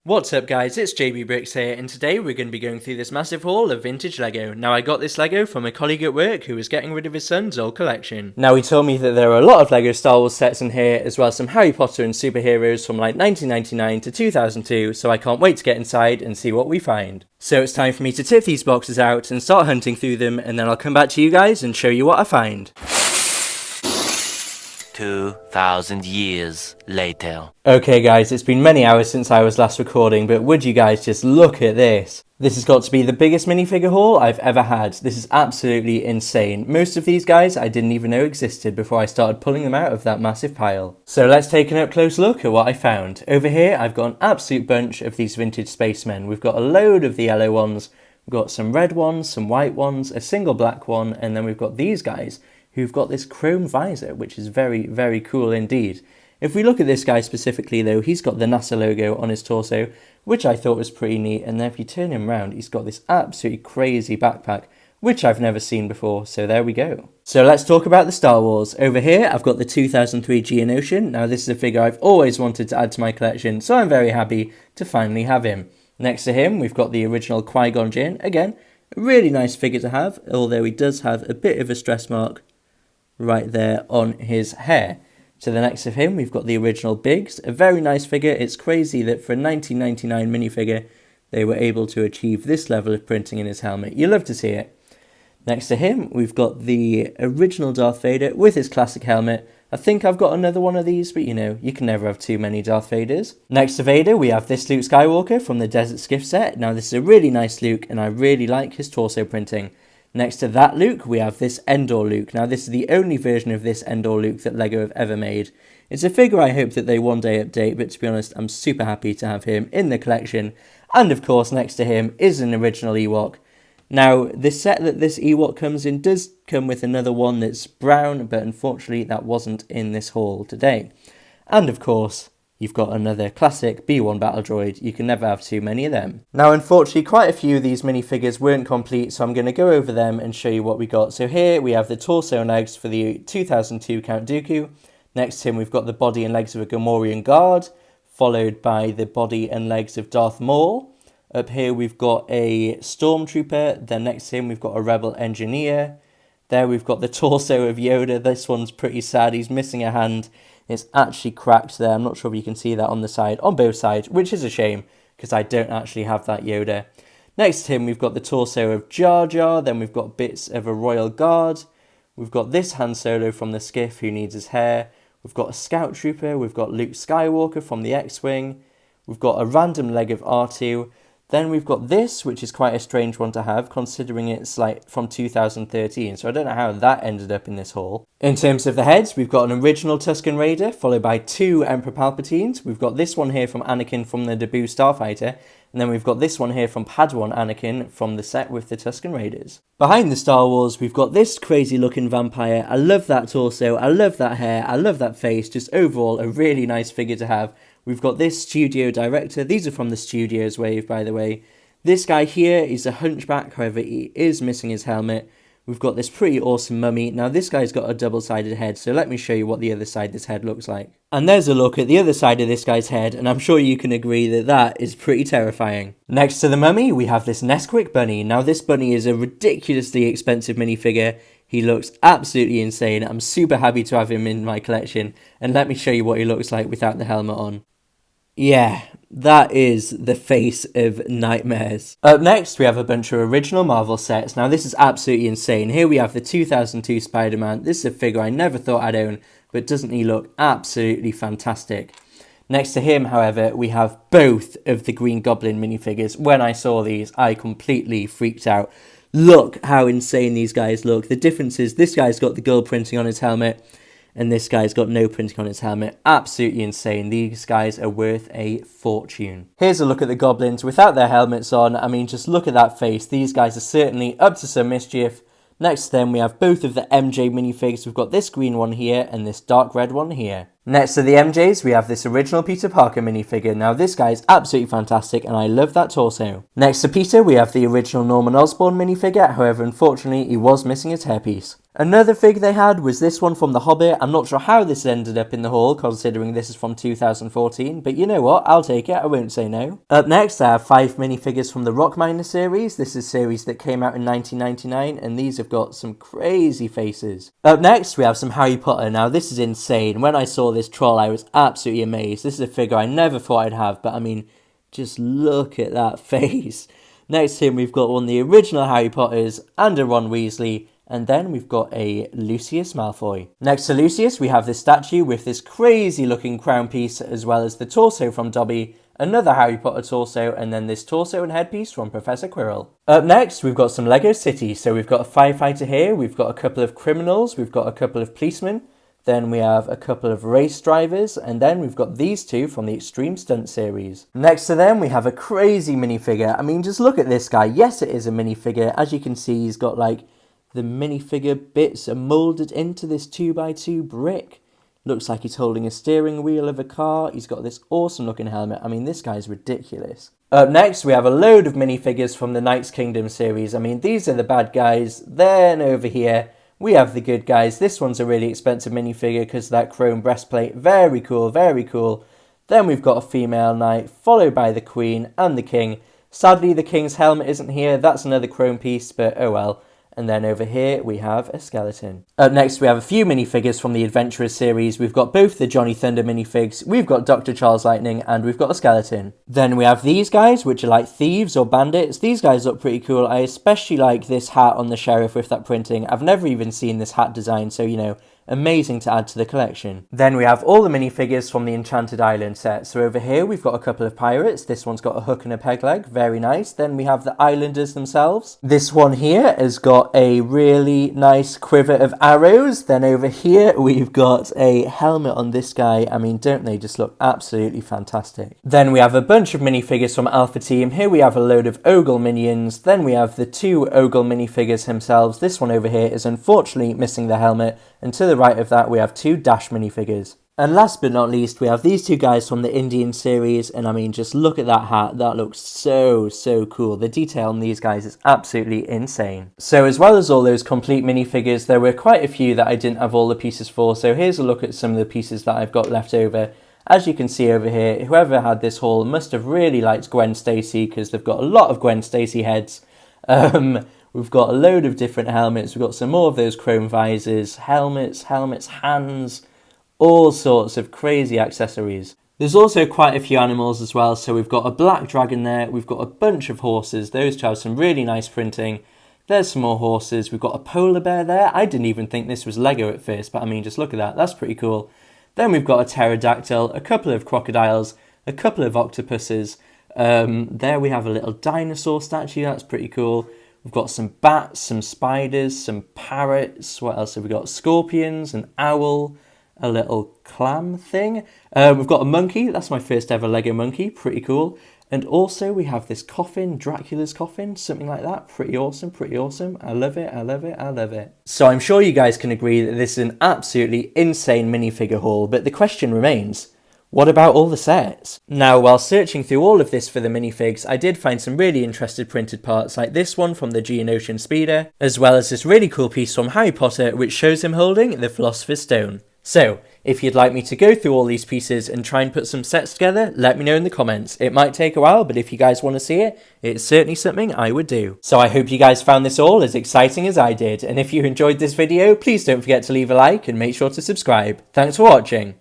What's up guys, it's JB Bricks here, and today we're going to be going through this massive haul of vintage Lego. Now I got this Lego from a colleague at work who was getting rid of his son's old collection. Now he told me that there are a lot of Lego Star Wars sets in here, as well as some Harry Potter and superheroes from like 1999 to 2002, so I can't wait to get inside and see what we find. So it's time for me to tip these boxes out and start hunting through them, and then I'll come back to you guys and show you what I find. 2,000 years later. Okay guys, it's been many hours since I was last recording, but would you guys just look at this? This has got to be the biggest minifigure haul I've ever had. This is absolutely insane. Most of these guys I didn't even know existed before I started pulling them out of that massive pile. So let's take an up close look at what I found. Over here I've got an absolute bunch of these vintage spacemen. We've got a load of the yellow ones, we've got some red ones, some white ones, a single black one, and then we've got these guys who've got this chrome visor, which is very, very cool indeed. If we look at this guy specifically though, he's got the NASA logo on his torso, which I thought was pretty neat, and then if you turn him around, he's got this absolutely crazy backpack, which I've never seen before, so there we go. So let's talk about the Star Wars. Over here, I've got the 2003 Geonosian. Now this is a figure I've always wanted to add to my collection, so I'm very happy to finally have him. Next to him, we've got the original Qui-Gon Jinn. Again, a really nice figure to have, although he does have a bit of a stress mark right there on his hair. To the next of him, we've got the original Biggs, a very nice figure. It's crazy that for a 1999 minifigure, they were able to achieve this level of printing in his helmet. You love to see it. Next to him, we've got the original Darth Vader with his classic helmet. I think I've got another one of these, but you know, you can never have too many Darth Vaders. Next to Vader, we have this Luke Skywalker from the Desert Skiff set. Now this is a really nice Luke, and I really like his torso printing. Next to that Luke, we have this Endor Luke. Now this is the only version of this Endor Luke that LEGO have ever made. It's a figure I hope that they one day update, but to be honest, I'm super happy to have him in the collection. And of course, next to him is an original Ewok. Now, the set that this Ewok comes in does come with another one that's brown, but unfortunately that wasn't in this haul today. And of course, you've got another classic B1 battle droid. You can never have too many of them. Now, unfortunately, quite a few of these minifigures weren't complete, so I'm going to go over them and show you what we got. So here we have the torso and legs for the 2002 Count Dooku. Next to him, we've got the body and legs of a Gamorrean guard, followed by the body and legs of Darth Maul. Up here, we've got a stormtrooper. Then next to him, we've got a rebel engineer. There we've got the torso of Yoda. This one's pretty sad. He's missing a hand. It's actually cracked there. I'm not sure if you can see that on the side, on both sides, which is a shame because I don't actually have that Yoda. Next to him, we've got the torso of Jar Jar. Then we've got bits of a royal guard. We've got this Han Solo from the skiff who needs his hair. We've got a scout trooper. We've got Luke Skywalker from the X-Wing. We've got a random leg of R2. Then we've got this, which is quite a strange one to have, considering it's like from 2013, so I don't know how that ended up in this haul. In terms of the heads, we've got an original Tusken Raider, followed by two Emperor Palpatines. We've got this one here from Anakin from the Naboo Starfighter, and then we've got this one here from Padawan Anakin from the set with the Tusken Raiders. Behind the Star Wars, we've got this crazy looking vampire. I love that torso, I love that hair, I love that face, just overall a really nice figure to have. We've got this studio director. These are from the Studios wave, by the way. This guy here is a hunchback, however, he is missing his helmet. We've got this pretty awesome mummy. Now, this guy's got a double-sided head, so let me show you what the other side of this head looks like. And there's a look at the other side of this guy's head, and I'm sure you can agree that that is pretty terrifying. Next to the mummy, we have this Nesquik bunny. Now, this bunny is a ridiculously expensive minifigure. He looks absolutely insane. I'm super happy to have him in my collection, and let me show you what he looks like without the helmet on. Yeah, that is the face of nightmares. Up next, we have a bunch of original Marvel sets. Now, this is absolutely insane. Here we have the 2002 Spider-Man. This is a figure I never thought I'd own, but doesn't he look absolutely fantastic? Next to him, however, we have both of the Green Goblin minifigures. When I saw these, I completely freaked out. Look how insane these guys look. The difference is this guy's got the gold printing on his helmet, and this guy's got no printing on his helmet. Absolutely insane. These guys are worth a fortune. Here's a look at the goblins without their helmets on. I mean, just look at that face. These guys are certainly up to some mischief. Next to them, we have both of the MJ minifigs. We've got this green one here and this dark red one here. Next to the MJs, we have this original Peter Parker minifigure. Now, this guy is absolutely fantastic, and I love that torso. Next to Peter, we have the original Norman Osborn minifigure. However, unfortunately, he was missing his hairpiece. Another fig they had was this one from The Hobbit. I'm not sure how this ended up in the haul, considering this is from 2014, but you know what, I'll take it, I won't say no. Up next, I have 5 minifigures from the Rock Miner series. This is a series that came out in 1999, and these have got some crazy faces. Up next, we have some Harry Potter. Now, this is insane. When I saw this troll, I was absolutely amazed. This is a figure I never thought I'd have, but I mean, just look at that face. Next to him, we've got one of the original Harry Potters and a Ron Weasley. And then we've got a Lucius Malfoy. Next to Lucius, we have this statue with this crazy looking crown piece, as well as the torso from Dobby, another Harry Potter torso, and then this torso and headpiece from Professor Quirrell. Up next, we've got some Lego City. So we've got a firefighter here, we've got a couple of criminals, we've got a couple of policemen, then we have a couple of race drivers, and then we've got these two from the Extreme Stunt series. Next to them, we have a crazy minifigure. I mean, just look at this guy. Yes, it is a minifigure. As you can see, he's got like the minifigure bits are moulded into this 2x2 brick. Looks like he's holding a steering wheel of a car. He's got this awesome looking helmet. I mean, this guy's ridiculous. Up next, we have a load of minifigures from the Knights Kingdom series. I mean, these are the bad guys. Then over here, we have the good guys. This one's a really expensive minifigure because of that chrome breastplate. Very cool, very cool. Then we've got a female knight, followed by the queen and the king. Sadly, the king's helmet isn't here. That's another chrome piece, but oh well. And then over here, we have a skeleton. Up next, we have a few minifigures from the Adventurers series. We've got both the Johnny Thunder minifigs, we've got Dr. Charles Lightning, and we've got a skeleton. Then we have these guys, which are like thieves or bandits. These guys look pretty cool. I especially like this hat on the sheriff with that printing. I've never even seen this hat design, so, you know, amazing to add to the collection. Then we have all the minifigures from the Enchanted Island set. So over here we've got a couple of pirates. This one's got a hook and a peg leg, very nice. Then we have the islanders themselves. This one here has got a really nice quiver of arrows. Then over here we've got a helmet on this guy. I mean, don't they just look absolutely fantastic? Then we have a bunch of minifigures from Alpha Team. Here we have a load of Ogle minions. Then we have the 2 Ogle minifigures themselves. This one over here is unfortunately missing the helmet, and to the right of that we have 2 Dash minifigures. And last but not least, we have these 2 guys from the Indian series, and I mean, just look at that hat. That looks so cool. The detail on these guys is absolutely insane. So as well as all those complete minifigures, there were quite a few that I didn't have all the pieces for, so here's a look at some of the pieces that I've got left over. As you can see over here, whoever had this haul must have really liked Gwen Stacy, because they've got a lot of Gwen Stacy heads. We've got a load of different helmets. We've got some more of those chrome visors, helmets, hands, all sorts of crazy accessories. There's also quite a few animals as well. So we've got a black dragon there. We've got a bunch of horses. Those two have some really nice printing. There's some more horses. We've got a polar bear there. I didn't even think this was Lego at first, but I mean, just look at that. That's pretty cool. Then we've got a pterodactyl, a couple of crocodiles, a couple of octopuses. There we have a little dinosaur statue. That's pretty cool. We've got some bats, some spiders, some parrots. What else have we got? Scorpions, an owl, a little clam thing. We've got a monkey. That's my first ever Lego monkey. Pretty cool. And also we have this coffin, Dracula's coffin, something like that. Pretty awesome, pretty awesome. I love it, I love it, I love it. So I'm sure you guys can agree that this is an absolutely insane minifigure haul, but the question remains, what about all the sets? Now, while searching through all of this for the minifigs, I did find some really interesting printed parts like this one from the Geonosian Speeder, as well as this really cool piece from Harry Potter which shows him holding the Philosopher's Stone. So, if you'd like me to go through all these pieces and try and put some sets together, let me know in the comments. It might take a while, but if you guys want to see it, it's certainly something I would do. So I hope you guys found this all as exciting as I did, and if you enjoyed this video, please don't forget to leave a like and make sure to subscribe. Thanks for watching.